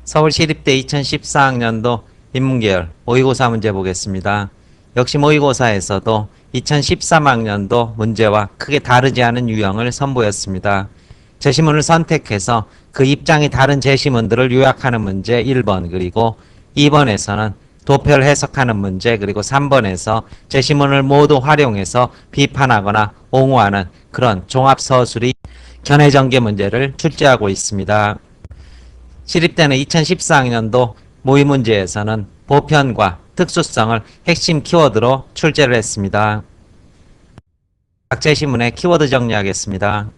서울시립대 2014학년도 인문계열 모의고사 문제 보겠습니다. 역시 모의고사에서도 2013학년도 문제와 크게 다르지 않은 유형을 선보였습니다. 제시문을 선택해서 그 입장이 다른 제시문들을 요약하는 문제 1번, 그리고 2번에서는 도표를 해석하는 문제, 그리고 3번에서 제시문을 모두 활용해서 비판하거나 옹호하는 그런 종합서술이 견해전개 문제를 출제하고 있습니다. 시립대는 2014학년도 모의문제에서는 보편과 특수성을 핵심 키워드로 출제를 했습니다. 각 제시문의 키워드 정리하겠습니다.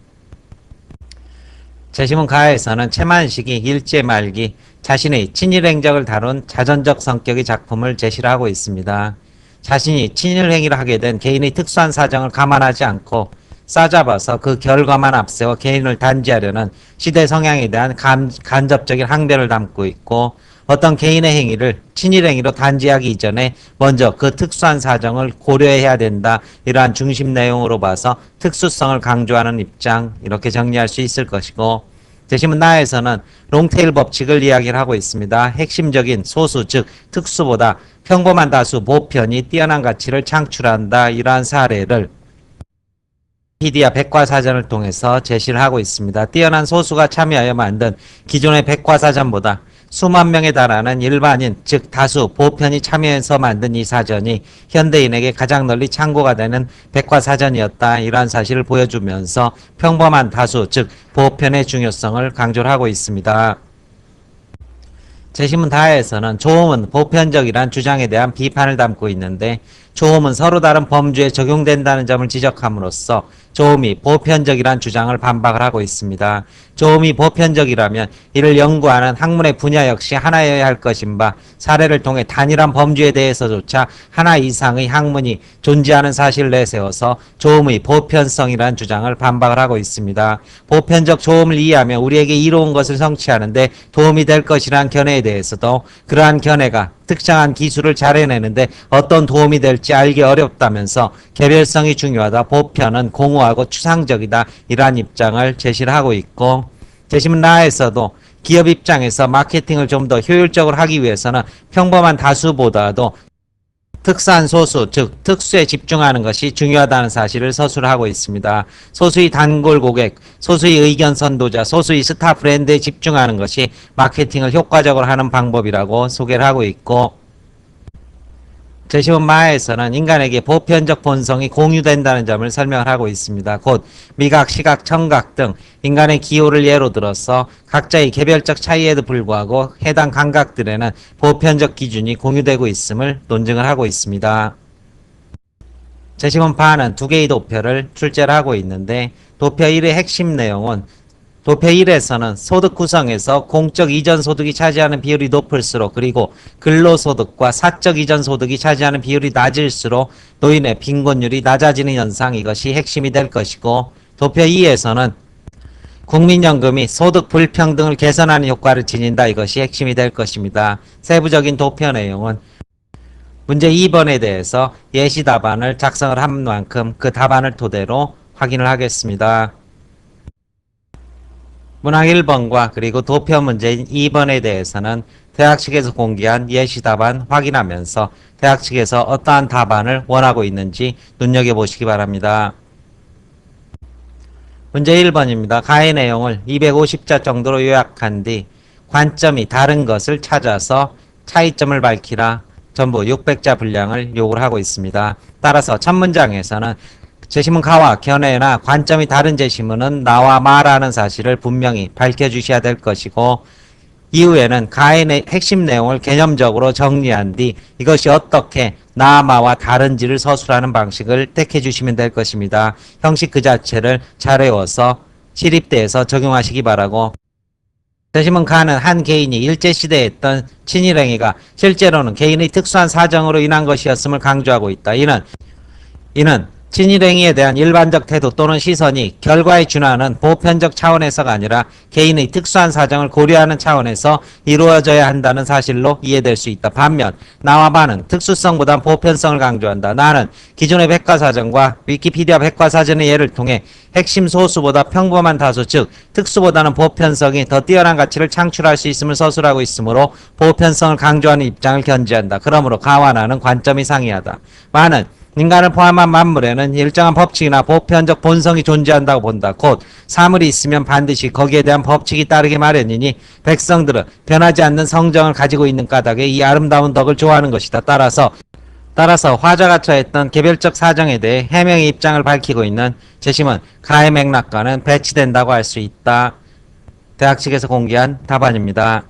제시문 가에서는 최만식이 일제 말기 자신의 친일 행적을 다룬 자전적 성격의 작품을 제시를 하고 있습니다. 자신이 친일 행위를 하게 된 개인의 특수한 사정을 감안하지 않고 싸잡아서 그 결과만 앞세워 개인을 단죄하려는 시대 성향에 대한 간접적인 항변을 담고 있고, 어떤 개인의 행위를 친일 행위로 단죄하기 이전에 먼저 그 특수한 사정을 고려해야 된다, 이러한 중심 내용으로 봐서 특수성을 강조하는 입장, 이렇게 정리할 수 있을 것이고, 제시문 나에서는 롱테일 법칙을 이야기를 하고 있습니다. 핵심적인 소수, 즉 특수보다 평범한 다수, 보편이 뛰어난 가치를 창출한다, 이러한 사례를 피디아 백과사전을 통해서 제시를 하고 있습니다. 뛰어난 소수가 참여하여 만든 기존의 백과사전보다 수만 명에 달하는 일반인, 즉 다수, 보편이 참여해서 만든 이 사전이 현대인에게 가장 널리 참고가 되는 백과사전이었다, 이러한 사실을 보여주면서 평범한 다수, 즉 보편의 중요성을 강조를 하고 있습니다. 제시문 다에서는 조음은 보편적이란 주장에 대한 비판을 담고 있는데, 조음은 서로 다른 범주에 적용된다는 점을 지적함으로써 조음이 보편적이란 주장을 반박을 하고 있습니다. 조음이 보편적이라면 이를 연구하는 학문의 분야 역시 하나여야 할 것인 바, 사례를 통해 단일한 범주에 대해서조차 하나 이상의 학문이 존재하는 사실을 내세워서 조음의 보편성이라는 주장을 반박을 하고 있습니다. 보편적 조음을 이해하면 우리에게 이로운 것을 성취하는데 도움이 될 것이라는 견해에 대해서도 그러한 견해가 특정한 기술을 잘 해내는데 어떤 도움이 될지 알기 어렵다면서 개별성이 중요하다, 보편은 공허하고 추상적이다, 이러한 입장을 제시를 하고 있고, 제시문 나에서도 기업 입장에서 마케팅을 좀 더 효율적으로 하기 위해서는 평범한 다수보다도 특수한 소수, 즉 특수에 집중하는 것이 중요하다는 사실을 서술하고 있습니다. 소수의 단골 고객, 소수의 의견 선도자, 소수의 스타 브랜드에 집중하는 것이 마케팅을 효과적으로 하는 방법이라고 소개를 하고 있고, 제시문 마에서는 인간에게 보편적 본성이 공유된다는 점을 설명을 하고 있습니다. 곧 미각, 시각, 청각 등 인간의 기호를 예로 들어서 각자의 개별적 차이에도 불구하고 해당 감각들에는 보편적 기준이 공유되고 있음을 논증을 하고 있습니다. 제시문 바는 두 개의 도표를 출제를 하고 있는데, 도표 1의 핵심 내용은 도표 1에서는 소득 구성에서 공적 이전 소득이 차지하는 비율이 높을수록, 그리고 근로소득과 사적 이전 소득이 차지하는 비율이 낮을수록 노인의 빈곤율이 낮아지는 현상, 이것이 핵심이 될 것이고, 도표 2에서는 국민연금이 소득 불평등을 개선하는 효과를 지닌다, 이것이 핵심이 될 것입니다. 세부적인 도표 내용은 문제 2번에 대해서 예시 답안을 작성을 한 만큼 그 답안을 토대로 확인을 하겠습니다. 문항 1번과 그리고 도표 문제인 2번에 대해서는 대학 측에서 공개한 예시 답안 확인하면서 대학 측에서 어떠한 답안을 원하고 있는지 눈여겨보시기 바랍니다. 문제 1번입니다. 가의 내용을 250자 정도로 요약한 뒤 관점이 다른 것을 찾아서 차이점을 밝히라, 전부 600자 분량을 요구를 하고 있습니다. 따라서 첫 문장에서는 제시문 가와 견해나 관점이 다른 제시문은 나와 마라는 사실을 분명히 밝혀주셔야 될 것이고, 이후에는 가의 핵심 내용을 개념적으로 정리한 뒤 이것이 어떻게 나, 마와 다른지를 서술하는 방식을 택해 주시면 될 것입니다. 형식 그 자체를 잘 외워서 시립대에서 적용하시기 바라고, 제시문 가는 한 개인이 일제시대에 했던 친일행위가 실제로는 개인의 특수한 사정으로 인한 것이었음을 강조하고 있다. 이는 친일행위에 대한 일반적 태도 또는 시선이 결과에 준하는 보편적 차원에서가 아니라 개인의 특수한 사정을 고려하는 차원에서 이루어져야 한다는 사실로 이해될 수 있다. 반면 나와 마는 특수성보단 보편성을 강조한다. 나는 기존의 백과사전과 위키피디아 백과사전의 예를 통해 핵심 소수보다 평범한 다수 즉 특수보다는 보편성이 더 뛰어난 가치를 창출할 수 있음을 서술하고 있으므로 보편성을 강조하는 입장을 견지한다. 그러므로 가와 나는 관점이 상이하다. 마는 인간을 포함한 만물에는 일정한 법칙이나 보편적 본성이 존재한다고 본다. 곧 사물이 있으면 반드시 거기에 대한 법칙이 따르기 마련이니 백성들은 변하지 않는 성정을 가지고 있는 까닭에 이 아름다운 덕을 좋아하는 것이다. 따라서 화자가 처했던 개별적 사정에 대해 해명의 입장을 밝히고 있는 재심은 가의 맥락과는 배치된다고 할 수 있다. 대학 측에서 공개한 답안입니다.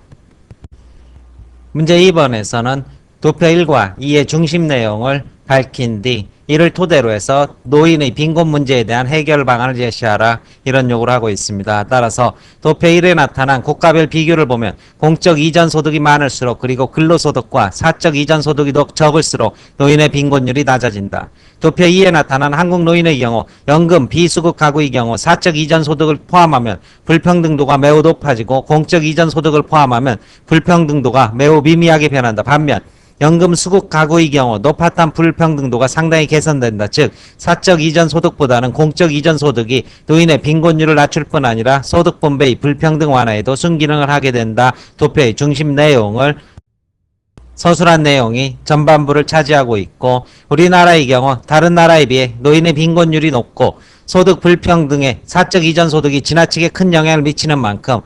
문제 2번에서는 도표 1과 2의 중심 내용을 밝힌 뒤 이를 토대로 해서 노인의 빈곤 문제에 대한 해결 방안을 제시하라 이런 요구를 하고 있습니다. 따라서 도표 1에 나타난 국가별 비교를 보면 공적 이전 소득이 많을수록 그리고 근로소득과 사적 이전 소득이 적을수록 노인의 빈곤율이 낮아진다. 도표 2에 나타난 한국 노인의 경우 연금 비수급 가구의 경우 사적 이전 소득을 포함하면 불평등도가 매우 높아지고 공적 이전 소득을 포함하면 불평등도가 매우 미미하게 변한다. 반면 연금 수급 가구의 경우 높았던 불평등도가 상당히 개선된다. 즉 사적 이전 소득보다는 공적 이전 소득이 노인의 빈곤율을 낮출 뿐 아니라 소득 분배의 불평등 완화에도 순기능을 하게 된다. 도표의 중심 내용을 서술한 내용이 전반부를 차지하고 있고 우리나라의 경우 다른 나라에 비해 노인의 빈곤율이 높고 소득 불평등에 사적 이전 소득이 지나치게 큰 영향을 미치는 만큼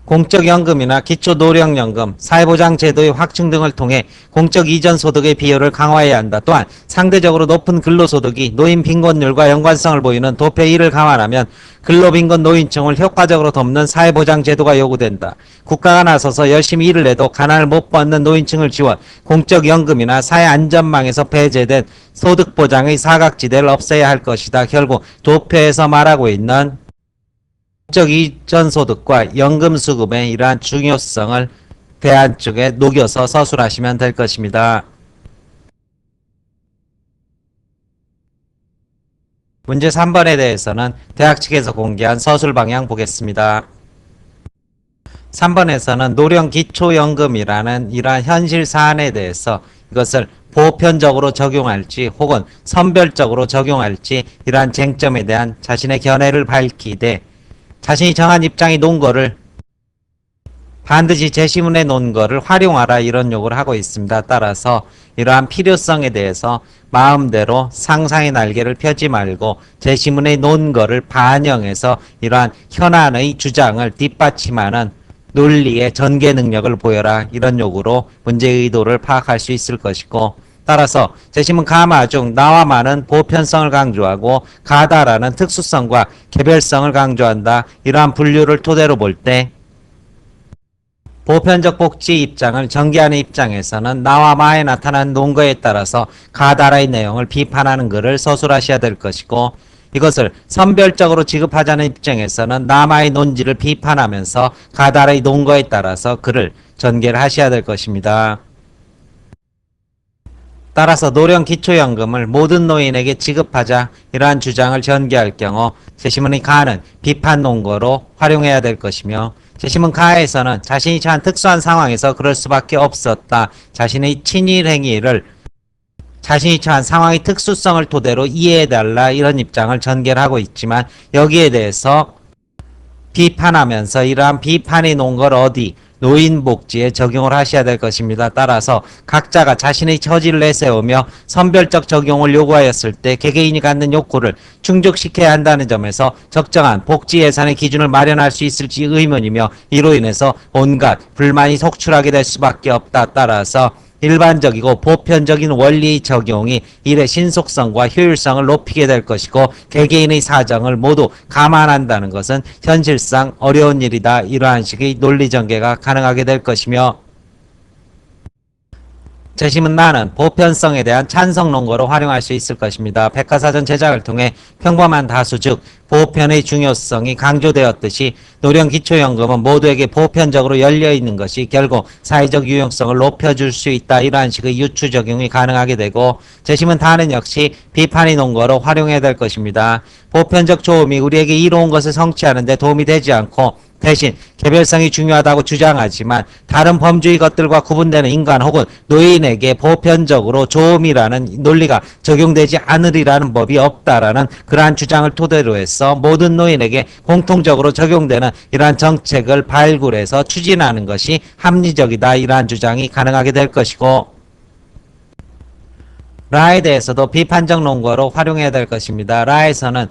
공적연금이나 기초노령연금, 사회보장제도의 확충 등을 통해 공적 이전 소득의 비율을 강화해야 한다. 또한 상대적으로 높은 근로소득이 노인 빈곤율과 연관성을 보이는 도표 1을 감안하면 근로빈곤 노인층을 효과적으로 돕는 사회보장제도가 요구된다. 국가가 나서서 열심히 일을 해도 가난을 못 벗는 노인층을 지원, 공적연금이나 사회안전망에서 배제된 소득보장의 사각지대를 없애야 할 것이다. 결국 도표에서 말하고 있는 공적 이전 소득과 연금 수급의 이러한 중요성을 대안 쪽에 녹여서 서술하시면 될 것입니다. 문제 3번에 대해서는 대학 측에서 공개한 서술 방향 보겠습니다. 3번에서는 노령기초연금이라는 이러한 현실 사안에 대해서 이것을 보편적으로 적용할지 혹은 선별적으로 적용할지 이러한 쟁점에 대한 자신의 견해를 밝히되 자신이 정한 입장이 논 거를 반드시 제시문에 놓은 거를 활용하라 이런 요구를 하고 있습니다. 따라서 이러한 필요성에 대해서 마음대로 상상의 날개를 펴지 말고 제시문에 놓은 거를 반영해서 이러한 현안의 주장을 뒷받침하는 논리의 전개 능력을 보여라 이런 요구로 문제의 의도를 파악할 수 있을 것이고 따라서 제시문 가마 중 나와 마는 보편성을 강조하고 가다라는 특수성과 개별성을 강조한다. 이러한 분류를 토대로 볼 때 보편적 복지 입장을 전개하는 입장에서는 나와 마에 나타난 논거에 따라서 가다라의 내용을 비판하는 글을 서술하셔야 될 것이고 이것을 선별적으로 지급하자는 입장에서는 나마의 논지를 비판하면서 가다라의 논거에 따라서 글을 전개를 하셔야 될 것입니다. 따라서 노령기초연금을 모든 노인에게 지급하자 이러한 주장을 전개할 경우 제시문의 가는 비판 논거로 활용해야 될 것이며 제시문 가에서는 자신이 처한 특수한 상황에서 그럴 수밖에 없었다. 자신의 친일 행위를 자신이 처한 상황의 특수성을 토대로 이해해달라 이런 입장을 전개를 하고 있지만 여기에 대해서 비판하면서 이러한 비판이 논 걸 어디 노인복지에 적용을 하셔야 될 것입니다. 따라서 각자가 자신의 처지를 내세우며 선별적 적용을 요구하였을 때 개개인이 갖는 욕구를 충족시켜야 한다는 점에서 적정한 복지 예산의 기준을 마련할 수 있을지 의문이며 이로 인해서 온갖 불만이 속출하게 될 수밖에 없다. 따라서 일반적이고 보편적인 원리 적용이 일의 신속성과 효율성을 높이게 될 것이고 개개인의 사정을 모두 감안한다는 것은 현실상 어려운 일이다. 이러한 식의 논리 전개가 가능하게 될 것이며 재심은 나는 보편성에 대한 찬성 논거로 활용할 수 있을 것입니다. 백과사전 제작을 통해 평범한 다수 즉 보편의 중요성이 강조되었듯이 노령기초연금은 모두에게 보편적으로 열려있는 것이 결국 사회적 유용성을 높여줄 수 있다. 이러한 식의 유추 적용이 가능하게 되고 재심은 다는 역시 비판의 논거로 활용해야 될 것입니다. 보편적 조음이 우리에게 이로운 것을 성취하는 데 도움이 되지 않고 대신 개별성이 중요하다고 주장하지만 다른 범주의 것들과 구분되는 인간 혹은 노인에게 보편적으로 조음이라는 논리가 적용되지 않으리라는 법이 없다라는 그러한 주장을 토대로 해서 모든 노인에게 공통적으로 적용되는 이러한 정책을 발굴해서 추진하는 것이 합리적이다. 이러한 주장이 가능하게 될 것이고 라에 대해서도 비판적 논거로 활용해야 될 것입니다. 라에서는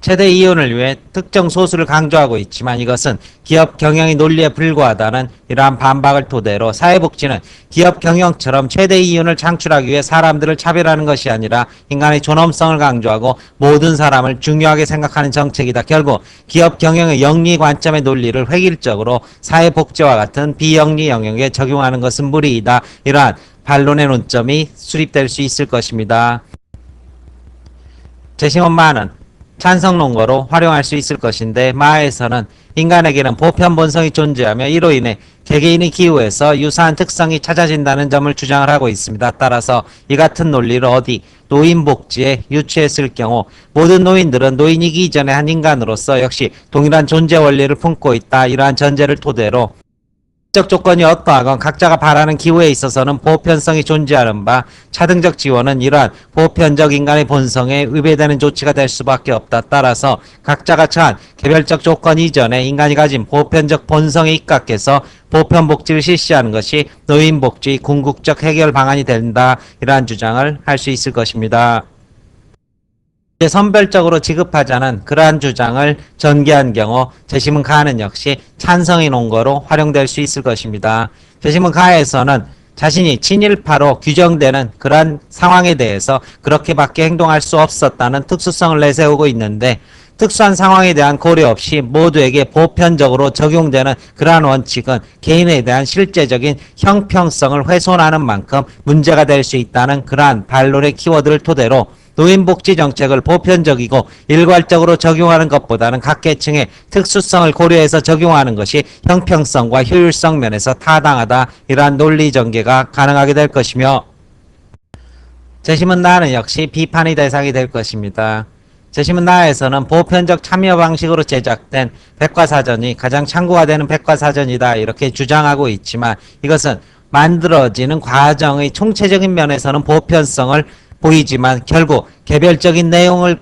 최대 이윤을 위해 특정 소수를 강조하고 있지만 이것은 기업 경영의 논리에 불과하다는 이러한 반박을 토대로 사회복지는 기업 경영처럼 최대 이윤을 창출하기 위해 사람들을 차별하는 것이 아니라 인간의 존엄성을 강조하고 모든 사람을 중요하게 생각하는 정책이다. 결국 기업 경영의 영리 관점의 논리를 획일적으로 사회복지와 같은 비영리 영역에 적용하는 것은 무리이다. 이러한 반론의 논점이 수립될 수 있을 것입니다. 재심은 마는 찬성 논거로 활용할 수 있을 것인데 마에서는 인간에게는 보편 본성이 존재하며 이로 인해 개개인의 기후에서 유사한 특성이 찾아진다는 점을 주장을 하고 있습니다. 따라서 이 같은 논리를 어디 노인복지에 유추했을 경우 모든 노인들은 노인이기 이전의 한 인간으로서 역시 동일한 존재 원리를 품고 있다. 이러한 전제를 토대로 적 조건이 어떠하건 각자가 바라는 기후에 있어서는 보편성이 존재하는 바 차등적 지원은 이러한 보편적 인간의 본성에 위배되는 조치가 될 수밖에 없다. 따라서 각자가 처한 개별적 조건 이전에 인간이 가진 보편적 본성에 입각해서 보편복지를 실시하는 것이 노인복지 궁극적 해결 방안이 된다. 이러한 주장을 할 수 있을 것입니다. 선별적으로 지급하자는 그러한 주장을 전개한 경우 재심은 가는 역시 찬성의 논거로 활용될 수 있을 것입니다. 재심은 가에서는 자신이 친일파로 규정되는 그러한 상황에 대해서 그렇게밖에 행동할 수 없었다는 특수성을 내세우고 있는데 특수한 상황에 대한 고려 없이 모두에게 보편적으로 적용되는 그러한 원칙은 개인에 대한 실제적인 형평성을 훼손하는 만큼 문제가 될 수 있다는 그러한 반론의 키워드를 토대로 노인복지 정책을 보편적이고 일괄적으로 적용하는 것보다는 각 계층의 특수성을 고려해서 적용하는 것이 형평성과 효율성 면에서 타당하다. 이러한 논리 전개가 가능하게 될 것이며 재심은 나는 역시 비판의 대상이 될 것입니다. 재심은 나에서는 보편적 참여 방식으로 제작된 백과사전이 가장 참고가 되는 백과사전이다. 이렇게 주장하고 있지만 이것은 만들어지는 과정의 총체적인 면에서는 보편성을 보이지만 결국 개별적인 내용을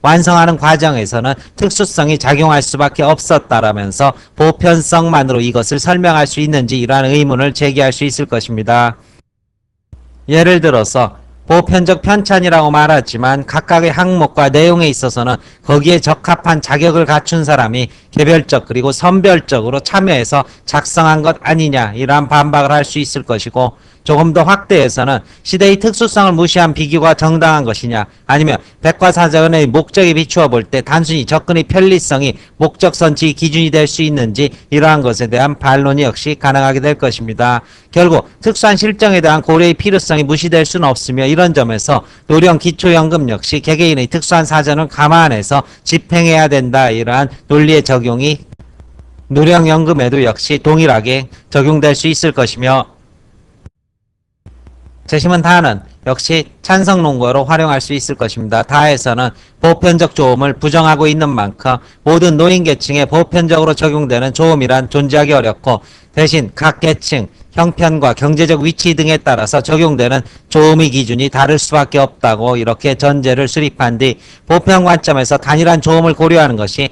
완성하는 과정에서는 특수성이 작용할 수밖에 없었다라면서 보편성만으로 이것을 설명할 수 있는지 이러한 의문을 제기할 수 있을 것입니다. 예를 들어서 보편적 편찬이라고 말하지만 각각의 항목과 내용에 있어서는 거기에 적합한 자격을 갖춘 사람이 개별적 그리고 선별적으로 참여해서 작성한 것 아니냐 이러한 반박을 할 수 있을 것이고 조금 더 확대해서는 시대의 특수성을 무시한 비교가 정당한 것이냐 아니면 백과사전의 목적에 비추어 볼 때 단순히 접근의 편리성이 목적 선취 기준이 될 수 있는지 이러한 것에 대한 반론이 역시 가능하게 될 것입니다. 결국 특수한 실정에 대한 고려의 필요성이 무시될 수는 없으며 이런 점에서 노령 기초연금 역시 개개인의 특수한 사정을 감안해서 집행해야 된다. 이러한 논리의 적용이 노령연금에도 역시 동일하게 적용될 수 있을 것이며 재심은 다는 역시 찬성 논거로 활용할 수 있을 것입니다. 다에서는 보편적 조음을 부정하고 있는 만큼 모든 노인 계층에 보편적으로 적용되는 조음이란 존재하기 어렵고 대신 각 계층, 형편과 경제적 위치 등에 따라서 적용되는 조음의 기준이 다를 수밖에 없다고 이렇게 전제를 수립한 뒤 보편 관점에서 단일한 조음을 고려하는 것이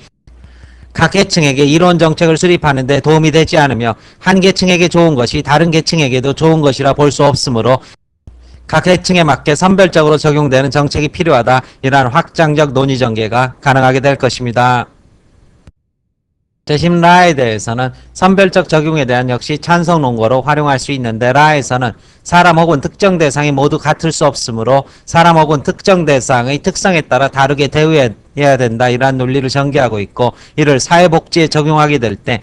각 계층에게 이론 정책을 수립하는 데 도움이 되지 않으며 한 계층에게 좋은 것이 다른 계층에게도 좋은 것이라 볼 수 없으므로 각 계층에 맞게 선별적으로 적용되는 정책이 필요하다. 이러한 확장적 논의 전개가 가능하게 될 것입니다. 재심 라에 대해서는 선별적 적용에 대한 역시 찬성 논거로 활용할 수 있는데 라에서는 사람 혹은 특정 대상이 모두 같을 수 없으므로 사람 혹은 특정 대상의 특성에 따라 다르게 대우해야 된다. 이러한 논리를 전개하고 있고 이를 사회복지에 적용하게 될 때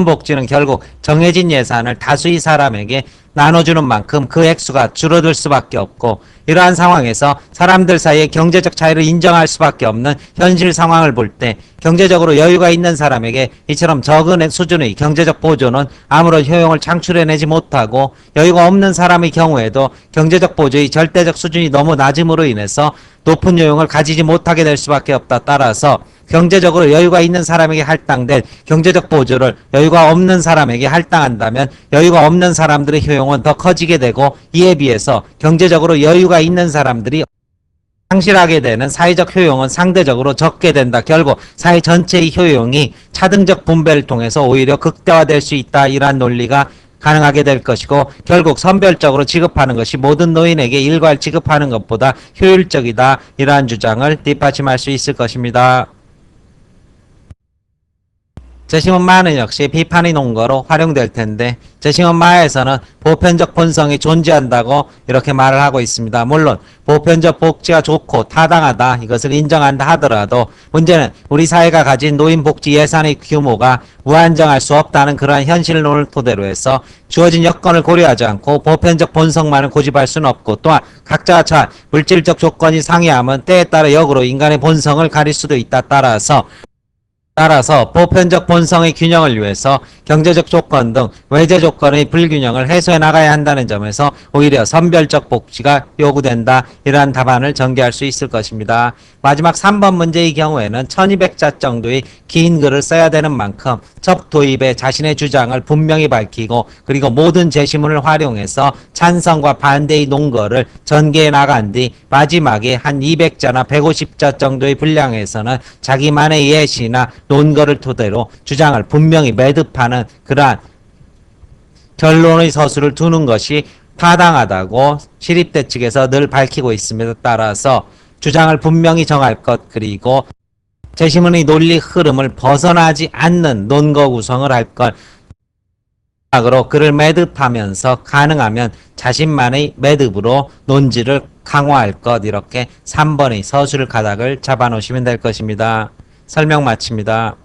복지는 결국 정해진 예산을 다수의 사람에게 나눠주는 만큼 그 액수가 줄어들 수밖에 없고, 이러한 상황에서 사람들 사이의 경제적 차이를 인정할 수밖에 없는 현실 상황을 볼 때 경제적으로 여유가 있는 사람에게 이처럼 적은 수준의 경제적 보조는 아무런 효용을 창출해내지 못하고, 여유가 없는 사람의 경우에도 경제적 보조의 절대적 수준이 너무 낮음으로 인해서 높은 효용을 가지지 못하게 될 수밖에 없다. 따라서 경제적으로 여유가 있는 사람에게 할당된 경제적 보조를 여유가 없는 사람에게 할당한다면 여유가 없는 사람들의 효용은 더 커지게 되고, 이에 비해서 경제적으로 여유가 있는 사람들이 상실하게 되는 사회적 효용은 상대적으로 적게 된다. 결국 사회 전체의 효용이 차등적 분배를 통해서 오히려 극대화될 수 있다. 이러한 논리가 가능하게 될 것이고, 결국 선별적으로 지급하는 것이 모든 노인에게 일괄 지급하는 것보다 효율적이다. 이러한 주장을 뒷받침할 수 있을 것입니다. 재심원마는 역시 비판의 논거로 활용될 텐데, 재심원마에서는 보편적 본성이 존재한다고 이렇게 말을 하고 있습니다. 물론 보편적 복지가 좋고 타당하다, 이것을 인정한다 하더라도 문제는 우리 사회가 가진 노인복지 예산의 규모가 무한정할 수 없다는 그러한 현실론을 토대로 해서 주어진 여건을 고려하지 않고 보편적 본성만을 고집할 수는 없고, 또한 각자가 처한 물질적 조건이 상이하면 때에 따라 역으로 인간의 본성을 가릴 수도 있다. 따라서 보편적 본성의 균형을 위해서 경제적 조건 등 외재 조건의 불균형을 해소해 나가야 한다는 점에서 오히려 선별적 복지가 요구된다. 이러한 답안을 전개할 수 있을 것입니다. 마지막 3번 문제의 경우에는 1200자 정도의 긴 글을 써야 되는 만큼 첫 도입에 자신의 주장을 분명히 밝히고, 그리고 모든 제시문을 활용해서 찬성과 반대의 논거를 전개해 나간 뒤 마지막에 한 200자나 150자 정도의 분량에서는 자기만의 예시나 논거를 토대로 주장을 분명히 매듭하는 그러한 결론의 서술을 두는 것이 타당하다고 시립대 측에서 늘 밝히고 있습니다. 따라서 주장을 분명히 정할 것, 그리고 제시문의 논리 흐름을 벗어나지 않는 논거 구성을 할 것, 으로 그를 매듭하면서 가능하면 자신만의 매듭으로 논지를 강화할 것, 이렇게 3번의 서술 가닥을 잡아 놓으시면 될 것입니다. 설명 마칩니다.